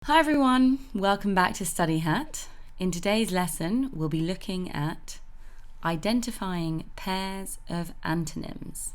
Hi everyone, welcome back to Study Hat. In today's lesson, we'll be looking at identifying pairs of antonyms.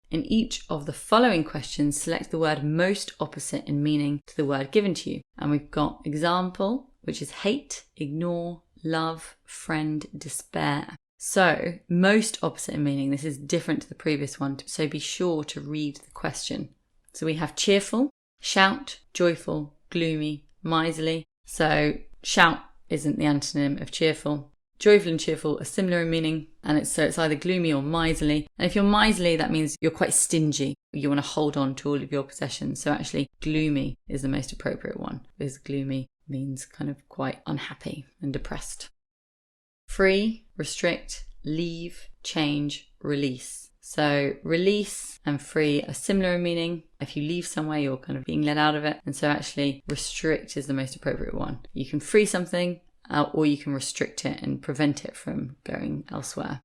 In each of the following questions, select the word most opposite in meaning to the word given to you. And we've got example, which is hate, ignore, love, friend, despair. So, most opposite in meaning, this is different to the previous one, so be sure to read the question. So we have cheerful, shout, joyful, gloomy, miserly. So shout isn't the antonym of cheerful. Joyful and cheerful are similar in meaning, and it's either gloomy or miserly. And if you're miserly, that means you're quite stingy. You want to hold on to all of your possessions. So actually, gloomy is the most appropriate one, because gloomy means kind of quite unhappy and depressed. Free, restrict, leave, change, release. So release and free are similar in meaning. If you leave somewhere, you're kind of being let out of it. And so actually restrict is the most appropriate one. You can free something or you can restrict it and prevent it from going elsewhere.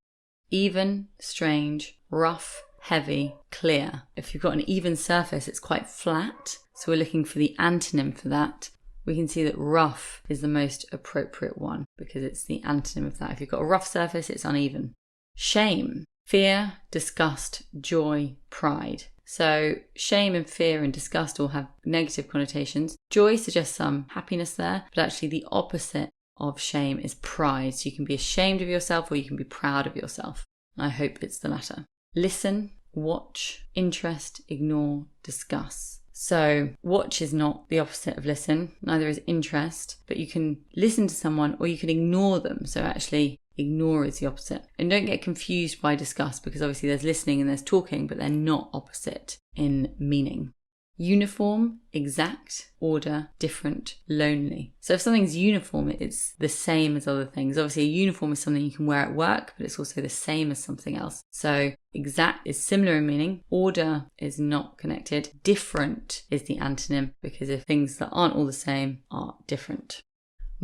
Even, strange, rough, heavy, clear. If you've got an even surface, it's quite flat. So we're looking for the antonym for that. We can see that rough is the most appropriate one because it's the antonym of that. If you've got a rough surface, it's uneven. Shame. Fear, disgust, joy, pride. So shame and fear and disgust all have negative connotations. Joy suggests some happiness there, but actually the opposite of shame is pride. So you can be ashamed of yourself or you can be proud of yourself. I hope it's the latter. Listen, watch, interest, ignore, discuss. So watch is not the opposite of listen, neither is interest, but you can listen to someone or you can ignore them. So actually ignore is the opposite. And don't get confused by discuss because obviously there's listening and there's talking, but they're not opposite in meaning. Uniform, exact, order, different, lonely. So if something's uniform, it's the same as other things. Obviously a uniform is something you can wear at work, but it's also the same as something else. So exact is similar in meaning. Order is not connected. Different is the antonym because if things that aren't all the same are different.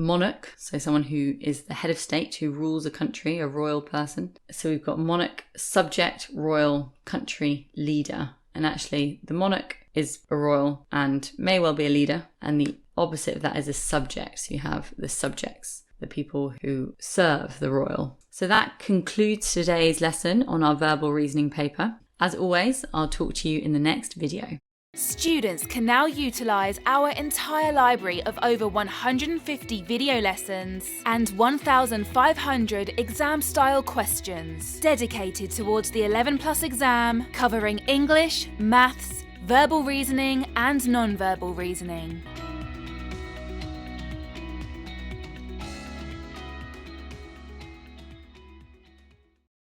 Monarch, so someone who is the head of state, who rules a country, a royal person. So we've got monarch, subject, royal, country, leader. And actually the monarch is a royal and may well be a leader. And the opposite of that is a subject. So you have the subjects, the people who serve the royal. So that concludes today's lesson on our verbal reasoning paper. As always, I'll talk to you in the next video. Students can now utilise our entire library of over 150 video lessons and 1,500 exam-style questions dedicated towards the 11+ exam, covering English, maths, verbal reasoning and non-verbal reasoning.